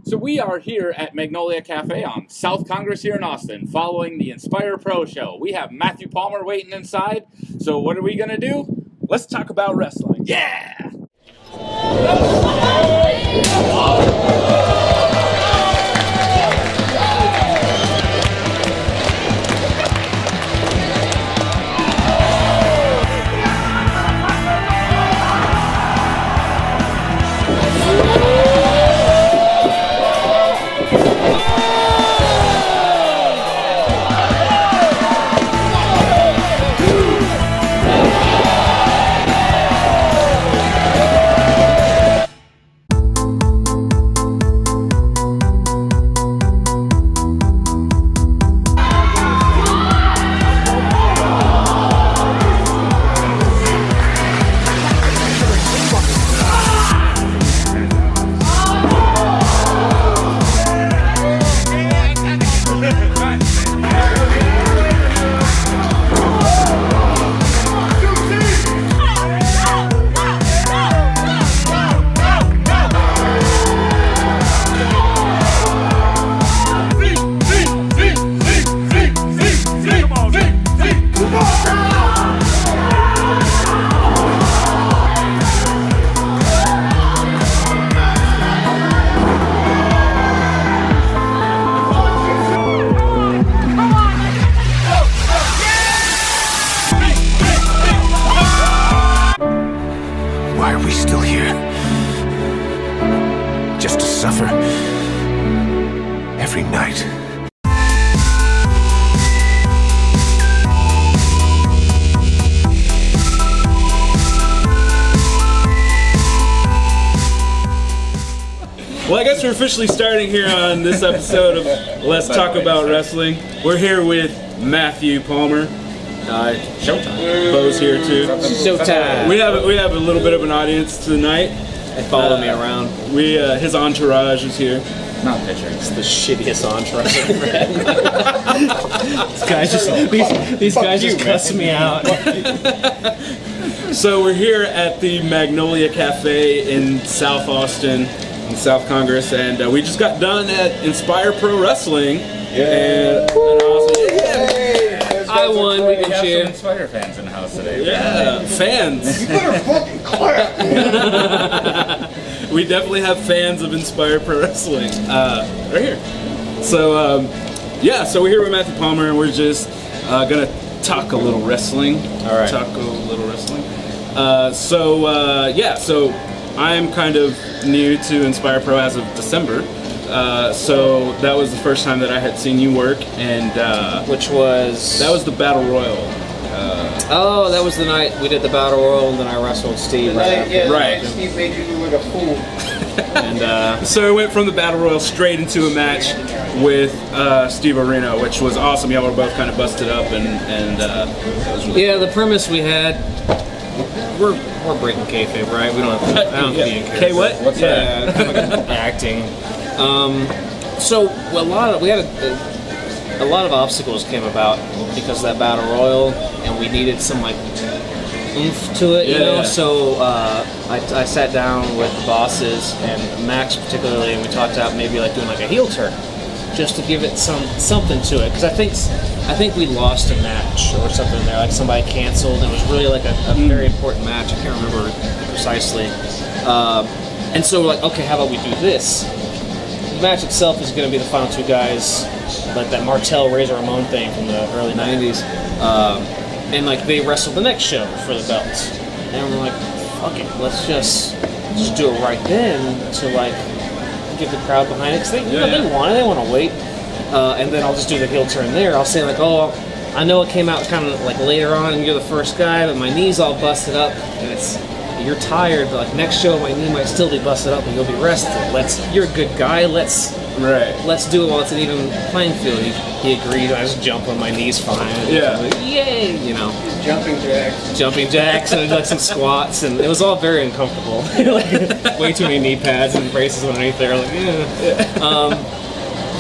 So we are here at Magnolia Cafe on South Congress here in Austin, following the Inspire Pro show. We have Matthew Palmer waiting inside. So what are we gonna do? Let's talk about wrestling. Yeah! Why are we still here? Just to suffer every night. Well, I guess we're officially starting here on this episode of Let's Talk About Wrestling. We're here with Matthew Palmer. Showtime. Bo's here too. Showtime. We have a little bit of an audience tonight. They follow me around. His entourage is here. Not picturing. It's the shittiest entourage I've ever had. These guys just cuss me out. So we're here at the Magnolia Cafe in South Austin, in South Congress, and we just got done at Inspire Pro Wrestling. Yeah. I won. We can cheer. Some Inspire fans in the house today. Yeah, fans. You better fucking clap. We definitely have fans of Inspire Pro Wrestling right here. So so we're here with Matthew Palmer, and we're just gonna talk a little wrestling. All right. Talk a little wrestling. So I'm kind of new to Inspire Pro as of December. So that was the first time that I had seen you work, and Which was... that was the Battle Royal. that was the night we did the Battle Royal, and then I wrestled Steve. Right. Steve made you look like a fool. And So I went from the Battle Royal straight into a match with Steve Arena, which was awesome. Y'all were both kind of busted up, and that was really yeah, the premise we had, we're breaking kayfabe, right? We don't have to. I don't have to be in character. Okay, what? What's that? Yeah, acting. So we had a lot of obstacles came about because of that Battle Royal, and we needed some like oomph to it, you know. Yeah. So I sat down with the bosses and Max particularly, and we talked about maybe like doing like a heel turn, just to give it something to it. Because I think we lost a match or something there, like somebody canceled. It was really like a very important match. I can't remember precisely. And so we're like, okay, how about we do this? The match itself is going to be the final two guys, like that Martel Razor Ramon thing from the early 90s. And like they wrestled the next show for the belts. And we're like, fuck it, let's just do it right then to like get the crowd behind it. Because they want to wait. And then I'll just do the heel turn there. I'll say like, oh, I know it came out kind of like later on and you're the first guy, but my knee's all busted up and you're tired, but like next show my knee might still be busted up and you'll be rested. You're a good guy, let's do it while it's an even playing field. He agreed. I just jump on my knees fine. Yeah. Like, yay, you know. Jumping jacks And like some squats, and it was all very uncomfortable. Like way too many knee pads and braces underneath there. Like,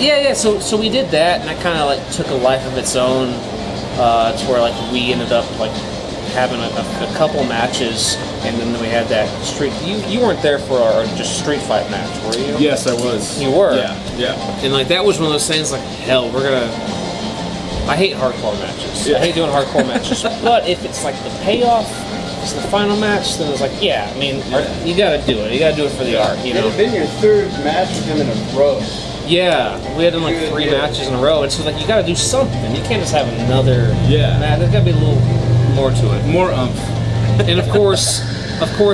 yeah. So we did that, and that kind of like took a life of its own. To where like we ended up like having a couple matches And then we had that street. You weren't there for our just street fight match, were you? Yes, I was. You were. Yeah. And like that was one of those things. Like hell, we're gonna. I hate hardcore matches. I hate doing hardcore matches. But if it's like the payoff, it's the final match, then it's like, yeah. I mean, you gotta do it. You gotta do it for the art. You It know. had been your third match with him in a row. Yeah, we had done like 3 matches in a row, and so like you gotta do something. You can't just have another match. There's gotta be a little more to it. More umph. And of course,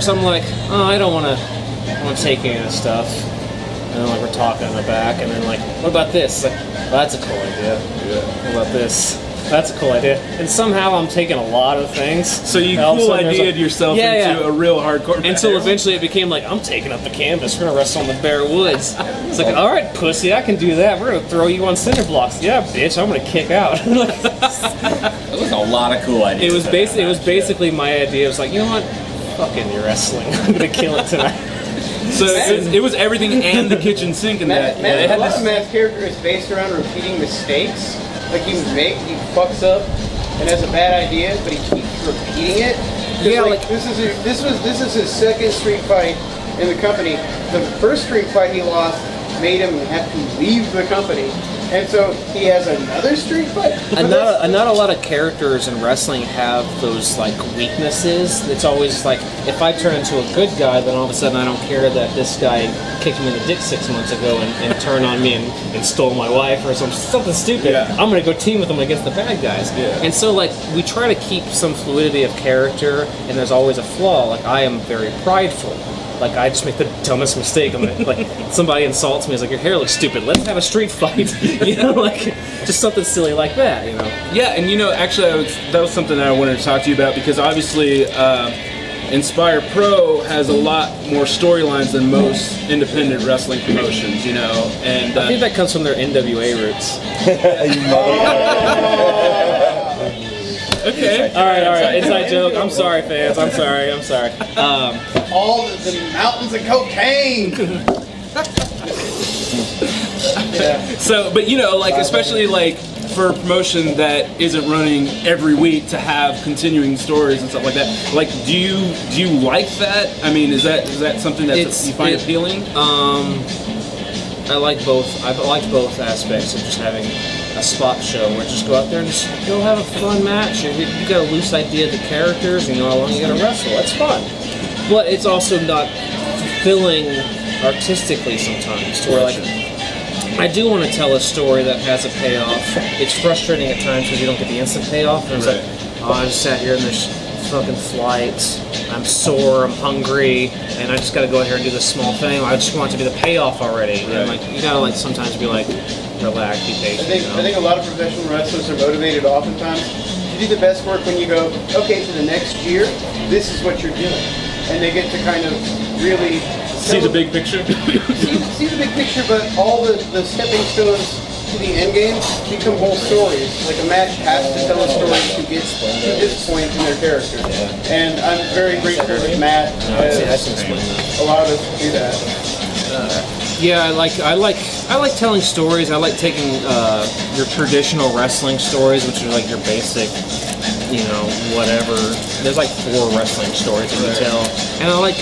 I'm like, oh, I don't want to take any of this stuff. And then like we're talking in the back, and then like, what about this? Like, well, that's a cool idea. Yeah. What about this? That's a cool idea. And somehow I'm taking a lot of things. So you And all of a cool sudden there's idea'd yourself into a real hardcore match. Until eventually it became like, I'm taking up the canvas. We're gonna wrestle in the bare woods. It's like, all right, pussy, I can do that. We're gonna throw you on cinder blocks. Yeah, bitch, I'm gonna kick out. That was a lot of cool ideas. It was basically my idea. It was like, you know what? Fucking your wrestling. I'm gonna kill it tonight. So it was everything and the kitchen sink in that. A lot of Matt's character is based around repeating mistakes. Like he fucks up and has a bad idea, but he keeps repeating it. Yeah, like this is his second street fight in the company. The first street fight he lost made him have to leave the company. And so he has another street fight. And not a lot of characters in wrestling have those like weaknesses. It's always like if I turn into a good guy, then all of a sudden I don't care that this guy kicked me in the dick 6 months ago and turned on me and stole my wife or something stupid. Yeah. I'm gonna go team with him against the bad guys. Yeah. And so like we try to keep some fluidity of character, and there's always a flaw. Like I am very prideful. Like I just make the dumbest mistake. I'm like somebody insults me. It's like your hair looks stupid. Let's have a street fight. You know, like just something silly like that. You know. Yeah, and you know, actually, that was something that I wanted to talk to you about because obviously, Inspire Pro has a lot more storylines than most independent wrestling promotions. You know, and I think that comes from their NWA roots. okay. All right. Inside joke. I'm sorry, fans. I'm sorry. All the mountains of cocaine. So, but you know, like especially like for a promotion that isn't running every week to have continuing stories and stuff like that. Like, do you like that? I mean, is that something that you find appealing? I like both. I've liked both aspects of just having a spot show where just go out there and just go have a fun match. You got a loose idea of the characters, you know how long you got to wrestle. That's fun. But it's also not fulfilling artistically sometimes. To where like I do want to tell a story that has a payoff. It's frustrating at times because you don't get the instant payoff. And it's like, oh, I just sat here in this fucking flight. I'm sore. I'm hungry, and I just got to go out here and do this small thing. I just want it to be the payoff already. And like you gotta like sometimes be like, relax, be patient. I think a lot of professional wrestlers are motivated oftentimes to do the best work when you go, okay, for the next year, this is what you're doing. And they get to kind of really See the big picture. see the big picture, but all the stepping stones to the end game become whole stories. Like a match has to tell a story to get to this point in their character. And I'm very grateful that Matt has allowed us to do that. Yeah, I like telling stories. I like taking your traditional wrestling stories, which are like your basic, you know, whatever. There's like 4 wrestling stories that you tell, and I like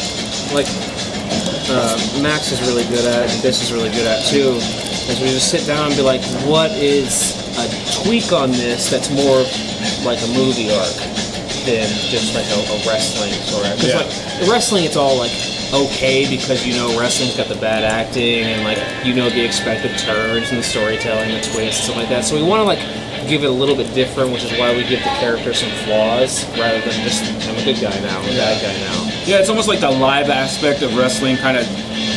Max is really good at it, and this is really good at too. Is we just sit down and be like, what is a tweak on this that's more like a movie arc than just like a wrestling story? Because like the wrestling, it's all like okay because you know wrestling's got the bad acting and like you know the expected turns and the storytelling, the twists, stuff like that. So we want to like give it a little bit different, which is why we give the character some flaws rather than just I'm a good guy now, I'm a bad guy now. Yeah, it's almost like the live aspect of wrestling kind of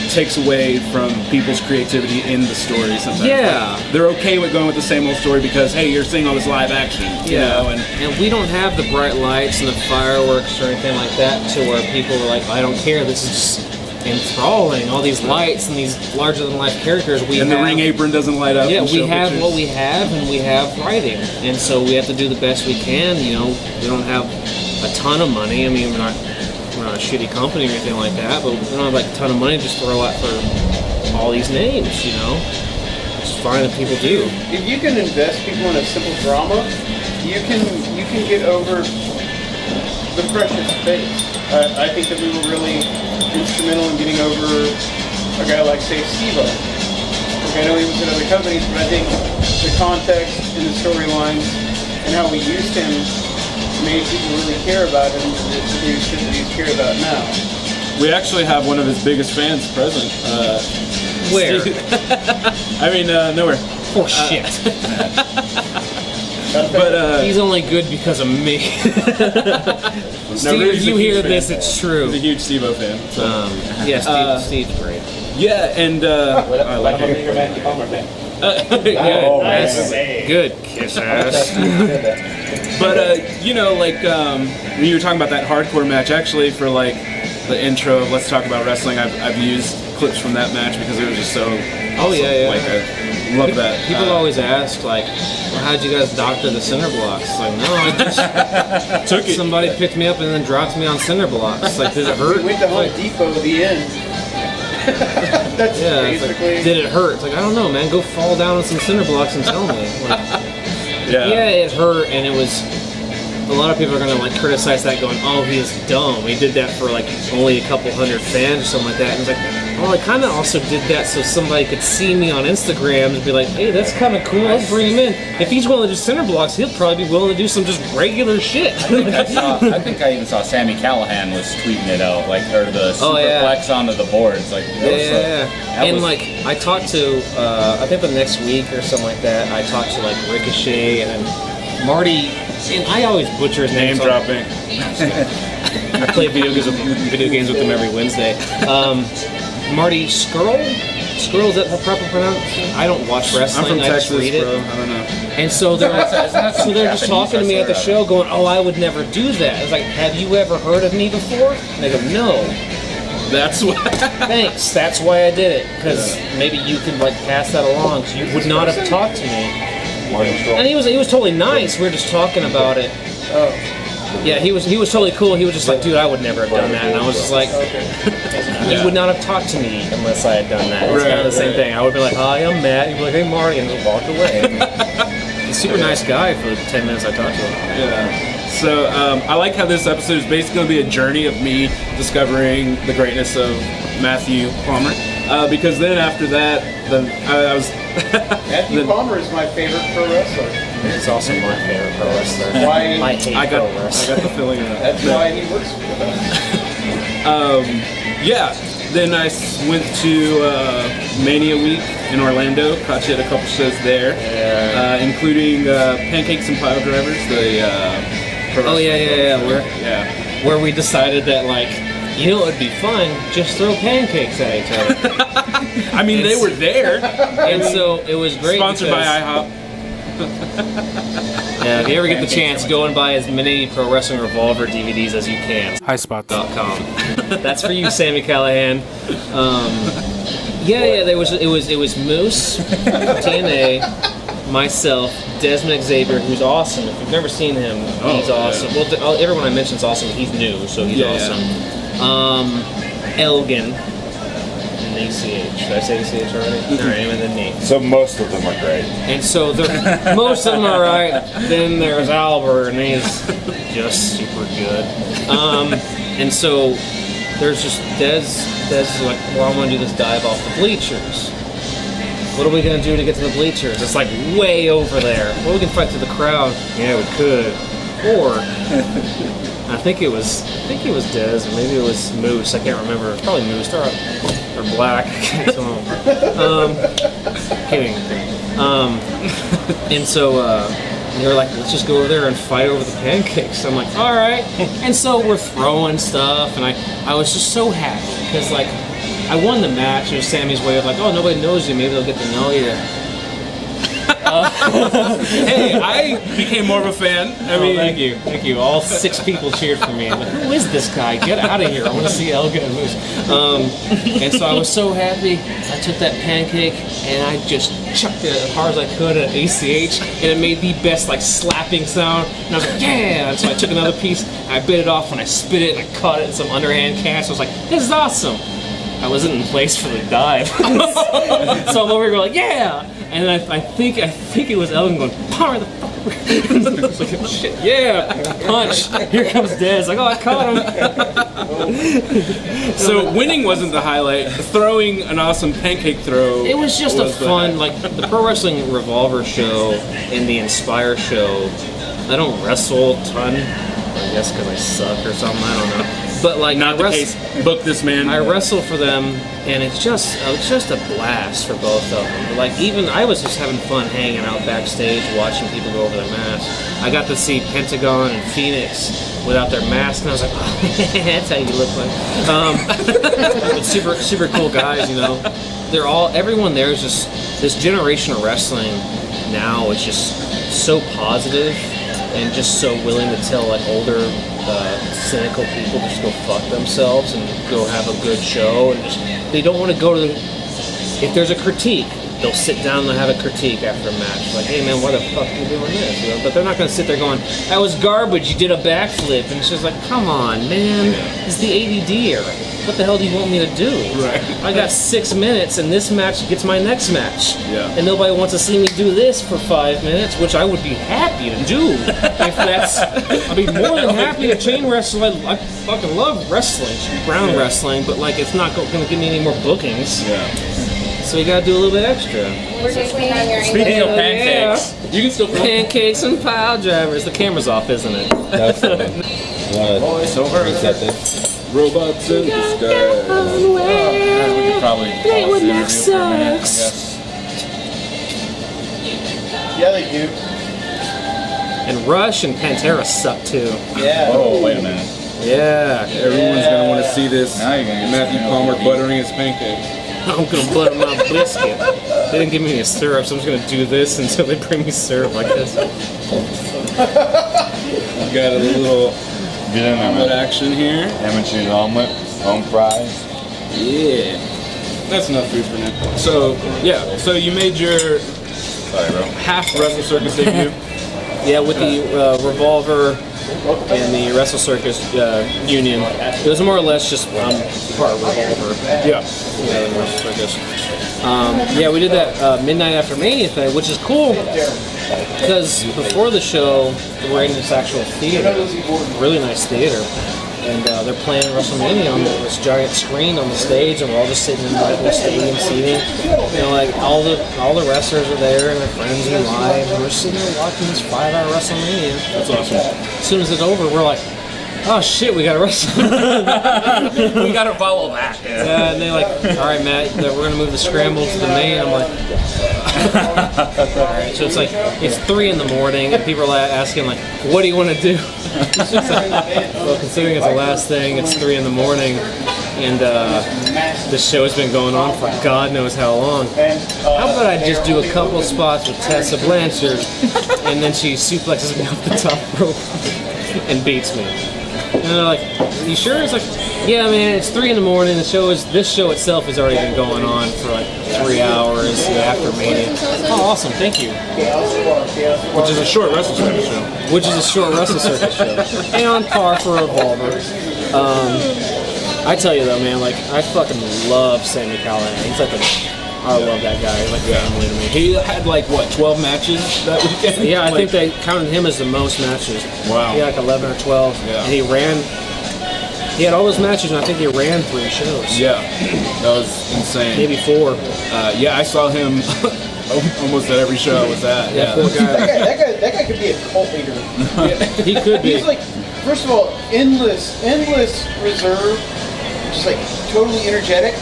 takes away from people's creativity in the story sometimes. Yeah. Like, they're okay with going with the same old story because, hey, you're seeing all this live action, you know? And we don't have the bright lights and the fireworks or anything like that to where people are like, I don't care, this is just enthralling, all these lights and these larger-than-life characters. And the ring apron doesn't light up. Yeah, we have pictures. What we have, and we have writing. And so we have to do the best we can, you know. We don't have a ton of money. I mean, we're not a shitty company or anything like that, but we don't have like a ton of money to just throw out for all these names, you know. It's fine that people do. If you can invest people in a simple drama, you can get over the freshest face. I think that we were really instrumental in getting over a guy like, say, Steve-O. Like, I know he was in other companies, but I think the context and the storylines and how we used him made people really care about him the extent that he's care about now. We actually have one of his biggest fans present. Where? I mean, nowhere. Oh shit. But He's only good because of me. Steve, Rudy's if a you huge hear fan. this, it's true. He's a huge Steve-O fan. So. Yeah, Steve's great. Yeah, and I like it. You're a Matthew Palmer fan. Yeah, Oh, nice. man. Good kiss ass. But you know, like when you were talking about that hardcore match, actually for like the intro of Let's Talk About Wrestling, I've used clips from that match because it was just so. Oh yeah. Like I love that. People always ask like, well, how'd you guys doctor the cinder blocks? It's like, no, I just took it. somebody picked me up and then dropped me on cinder blocks. It's like, did it hurt? We went to Home Like, Depot at the end. That's yeah, it's like, basically. did it hurt? It's like, I don't know, man. Go fall down on some cinder blocks and tell me. Like, yeah, it hurt, and it was. A lot of people are gonna like criticize that, going, "Oh, he's dumb. He did that for like only a couple hundred fans or something like that." And it's like, well, I kind of also did that so somebody could see me on Instagram and be like, "Hey, that's kind of cool. Let's bring him in." If he's willing to do cinder blocks, he'll probably be willing to do some just regular shit. I think I even saw Sammy Callahan was tweeting it out, like, or the superplex onto the boards. Like, Yeah, and like I talked to, I think the next week or something like that, I talked to like Ricochet and then Marty, and I always butcher his name. Name dropping. I play video games with him every Wednesday. Marty Skrull? Skrull, is that the proper pronunciation? I don't watch wrestling. I'm from I Texas, just read it. bro. I don't know. And so they're just talking to me at the show, going, "Oh, I would never do that." I was like, "Have you ever heard of me before?" And they go, "No." That's what. Thanks. That's why I did it, because maybe you could like pass that along. 'Cause you would not have talked to me. And he was totally nice. We were just talking about it. Oh. Yeah, he was totally cool. He was just like, "Dude, I would never have done that." And I was just like, "You would not have talked to me unless I had done that." It's kind of the same thing. I would be like, "Hi, I'm Matt." He'd be like, "Hey, Marty," and just walk away. He's a super nice guy for the 10 minutes I talked to him. Yeah. So I like how this episode is basically going to be a journey of me discovering the greatness of Matthew Palmer. Because then after that, I was. Matthew Palmer is my favorite pro wrestler. He's also my favorite pro wrestler. Why? I hate I pro got wrestling. the feeling of that. That's why he works with us. Yeah. Then I went to Mania Week in Orlando. Caught you at a couple shows there, including Pancakes and Pile Drivers. The Oh yeah. yeah. Where we decided that like, you know, it'd be fun. Just throw pancakes at each other. I mean, they were there. And so it was great. Sponsored by because- IHOP. Yeah, if you ever get the chance, go and buy as many Pro Wrestling Revolver DVDs as you can. Highspot.com. That's for you, Sammy Callahan. It was Moose, TNA, myself, Desmond Xavier, who's awesome. If you've never seen him, he's awesome. Yeah. Well, everyone I mentioned is awesome. He's new, so he's awesome. Elgin. And ACH. Did I say ACH already? Alright, and then me. So most of them are great. And so most of them are right. Then there's Albert, and he's just super good. And so there's just Des is like, well, I'm gonna do this dive off the bleachers. What are we gonna do to get to the bleachers? It's like way over there. Well, we can fight through the crowd. Yeah, we could. Or I think it was Des, or maybe it was Moose. I can't remember. It's probably Moose. Or Black. Can't kidding. And so they were like, let's just go over there and fight over the pancakes. I'm like, all right. And so we're throwing stuff, and I was just so happy because like I won the match. It was Sammy's way of like, oh, nobody knows you. Maybe they'll get to know you. Hey, I became more of a fan. I mean, thank you. All 6 people cheered for me. I'm like, who is this guy? Get out of here! I want to see Elgin and Moose. And so I was so happy. I took that pancake and I just chucked it as hard as I could at ACH, and it made the best like slapping sound. And I was like, yeah! And so I took another piece, I bit it off, and I spit it, and I caught it in some underhand catch. I was like, this is awesome. I wasn't in place for the dive, so I'm over here going like, yeah! And then I think it was Elgin going, power the fucking It's like, oh, shit, yeah, punch. Here comes Dez. Like, oh, I caught him. So winning wasn't the highlight. Throwing an awesome pancake throw. It was just a the fun, like the Pro Wrestling Revolver show and the Inspire show. I don't wrestle a ton. I guess because I suck or something. I don't know. But like, Not the case. Book this man. I wrestle for them, and it's just a blast for both of them. But like, even I was just having fun hanging out backstage, watching people go over their masks. I got to see Pentagon and Phoenix without their mask, and I was like, oh, that's how you look like. But super cool guys, you know. Everyone there is just, this generation of wrestling now is just so positive and just so willing to tell like older, cynical people just go fuck themselves and go have a good show, and just they don't want to go to the, if there's a critique, they'll sit down and they'll have a critique after a match, like, hey man, why the fuck are you doing this? You know? But they're not going to sit there going, that was garbage, you did a backflip, and it's just like, come on man, it's the ADD era. What the hell do you want me to do? Right. I got 6 minutes and this match gets my next match. Yeah. And nobody wants to see me do this for 5 minutes, which I would be happy to do. If that's, I'd be more than happy to chain wrestle. I fucking love wrestling, ground wrestling, but like it's not going to give me any more bookings. Yeah. So you got to do a little bit extra. We're just waiting on your Speaking of Hell yeah. pancakes, You can still film. Pancakes and pile drivers. The camera's off, isn't it? That's fine. Voiceover. Reset this. Robots in the sky. we could probably pause the interview for a minute, I guess. Yeah, they do. And Rush and Pantera suck too. Yeah. Oh, wait a minute. Yeah. Everyone's gonna want to see this. Now you're gonna get Matthew some Palmer real buttering his pancake. I'm gonna butter my biscuit. They didn't give me any syrup, so I'm just gonna do this until they bring me syrup like this. Got a little Get in there, omelet man. action here. Ham and cheese omelet, home fries. Yeah. That's enough food for now. So, yeah. So you made your Sorry, bro. half Wrestle Circus debut. Yeah, with the Revolver and the Wrestle Circus union. It was more or less just part of Revolver. Yeah. Yeah, the Wrestle Circus. Yeah, we did that Midnight After Mania thing, which is cool because before the show, we're in this actual theater, really nice theater, and they're playing WrestleMania on this giant screen on the stage, and we're all just sitting in like the stadium seating. You know, like all the wrestlers are there and their friends are live, and we're sitting there watching this 5-hour WrestleMania. That's awesome. As soon as it's over, we're like, oh shit, we gotta wrestle. We gotta follow that. Yeah, and they're like, all right, Matt, we're gonna move the scramble to the main. I'm like, all right. So it's like, it's 3 in the morning, and people are asking like, what do you want to do? Well, considering it's the last thing, it's 3 in the morning, and the show's been going on for God knows how long. How about I just do a couple spots with Tessa Blanchard, and then she suplexes me off the top rope and beats me. And they're like, you sure? It's like, yeah, man, it's 3 in the morning. This show itself has already been going on for like 3 hours after Mania. Oh, awesome, thank you. Which is a short Wrestle Circus show. Which is a short Wrestle Circus show. And on par for Revolver. I tell you though, man, like, I fucking love Sami Callihan. He's like I love that guy. He's like family to me. He had like what, 12 matches that weekend? Yeah, I Like, think they counted him as the most matches. Wow. He had like 11 or 12. Yeah. And he had all those matches, and I think he ran 3 shows. Yeah, that was insane. Maybe 4. Yeah, I saw him almost at every show I was at. Yeah, poor guy. That guy could be a cult leader. He could be. He's like, first of all, endless reserve, just like totally energetic.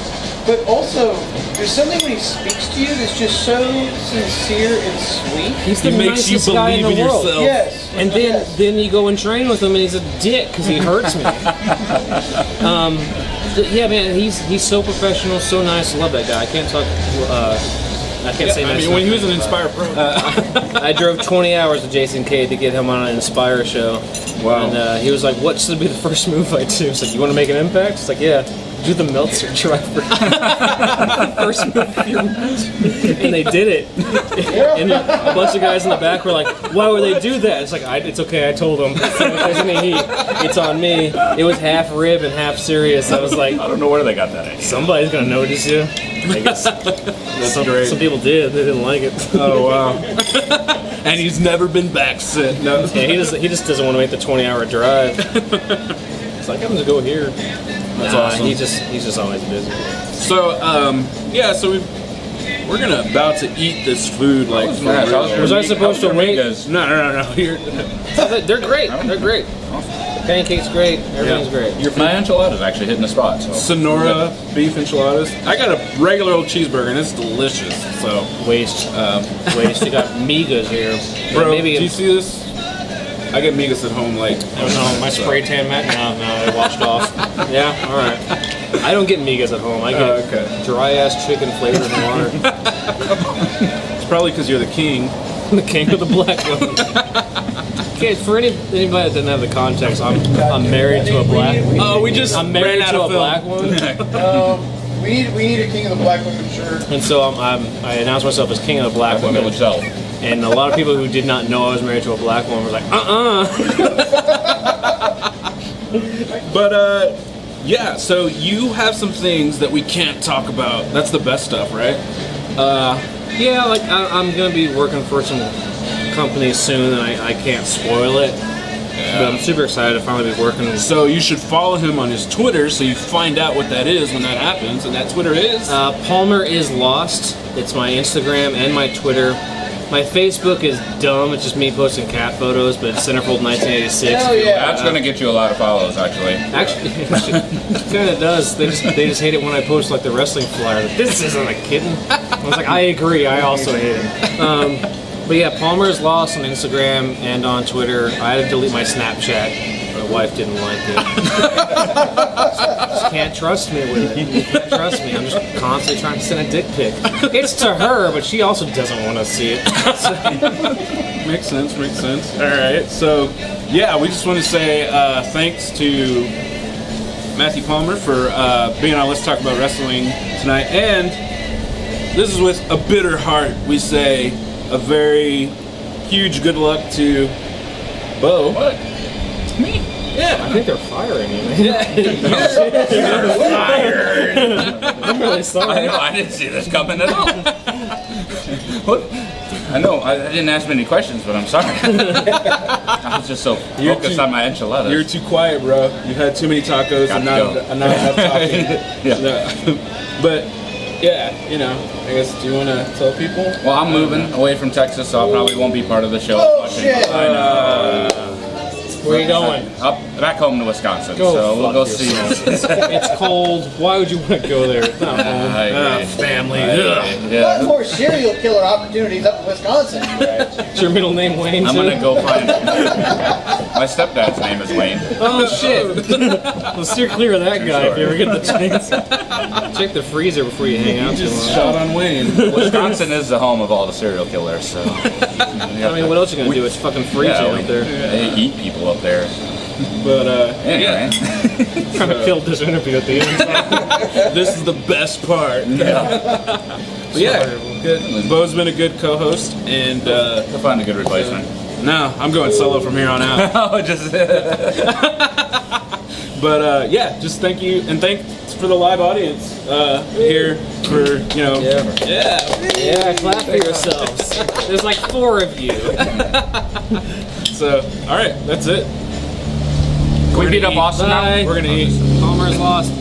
But also, there's something when he speaks to you that's just so sincere and sweet. He's the He makes you nicest guy in believe the in world. yourself. Yes. And then you go and train with him, and he's a dick because he hurts me. Yeah, man, he's so professional, so nice. I love that guy. I can't talk. I can't say I nice mean, when he enough was an about Inspire Pro. I drove 20 hours with Jason Cade to get him on an Inspire show. Wow. And he was like, what should be the first move I do? It's like, you want to make an impact? It's like, yeah. do the Meltzer driver. First move of your match. And they did it. And a bunch of guys in the back were like, why would they do that? It's like, it's okay, I told them. So if there's any heat, it's on me. It was half rib and half serious. I was like, I don't know where they got that idea. somebody's going to notice you. I guess great. some people did. They didn't like it. Oh wow! And he's never been back since. No. Yeah, he just doesn't want to make the 20-hour drive. It's like, I'm going to go here. That's awesome. He's just always busy. So so we're about to eat this food like. for Nice. real. Was I supposed to wait? No. You're, They're great. They're great. Pancakes great. Everything's great. My enchilada's actually hitting the spot. So. Sonora beef enchiladas. I got a regular old cheeseburger and it's delicious. So Waste. Waste. You got migas here. bro, Maybe do you see this? I get migas at home like. Oh no, my spray tan mat. No, it washed off. Yeah, all right. I don't get migas at home. I get okay. dry ass chicken flavored in water. It's probably because you're the king. The king of the black woman. Okay, for anybody that doesn't have the context, I'm married to a black. Oh, we just I'm married ran out to a of film. black woman, We need a King of the Black Women shirt. and so I announced myself as king of the black woman. Village Zell. And a lot of people who did not know I was married to a black woman were like, But yeah. So you have some things that we can't talk about. That's the best stuff, right? Yeah, like I'm gonna be working for some company soon, and I can't spoil it. But I'm super excited to finally be working. So you should follow him on his Twitter so you find out what that is when that happens. And that Twitter is Palmer is Lost. It's my Instagram and my Twitter. My Facebook is dumb. It's just me posting cat photos, but it's Centerfold 1986. Hell yeah. That's gonna get you a lot of follows, actually. Actually, it kind of does. They just hate it when I post like the wrestling flyer. Like, this isn't a kitten. I was like, I agree. I also hate it. But yeah, Palmer is Lost on Instagram and on Twitter. I had to delete my Snapchat. My wife didn't like it. Just can't trust me with it. You can't trust me. I'm just constantly trying to send a dick pic. It's to her, but she also doesn't want to see it. makes sense. All right. So yeah, we just want to say thanks to Matthew Palmer for being on Let's Talk About Wrestling tonight. And this is with a bitter heart. We say a very huge good luck to Bo. What? Me? Yeah. I think they're firing you. Fired. I'm really sorry. I know. I didn't see this coming at all. What? I know. I didn't ask many questions, but I'm sorry. I was just so focused on my enchiladas. You're too quiet, bro. You've had too many tacos and not enough talking. Yeah. No. But yeah, I guess, do you want to tell people? Well, I'm moving away from Texas, so I probably won't be part of the show. Oh, much shit. anymore. I know. Where are you going? Up back home to Wisconsin. Go so we'll go fuck see. It's cold. Why would you want to go there? It's not home. Family. Yeah. Lot more serial killer opportunities up in Wisconsin. Is your middle name Wayne? I'm too? gonna go find. My stepdad's name is Wayne. Oh shit! Well, steer clear of that guy if you ever get the chance. Check the freezer before you hang out. Just shot on Wayne. Wisconsin is the home of all the serial killers, so. I mean, what else you gonna do? It's fucking freezing out there. They eat people up there. But Anyway. Trying to kill this interview at the end. this is the best part. But yeah, good. Bo's been a good co-host, and We'll find a good replacement. no, I'm going solo from here on out. Oh, just. But yeah, just thank you, and thanks for the live audience here for Yeah, clap for yourselves. There's like 4 of you. So all right, that's it. Can we beat up Austin now? Bye. We're gonna eat. Palmer's Lost.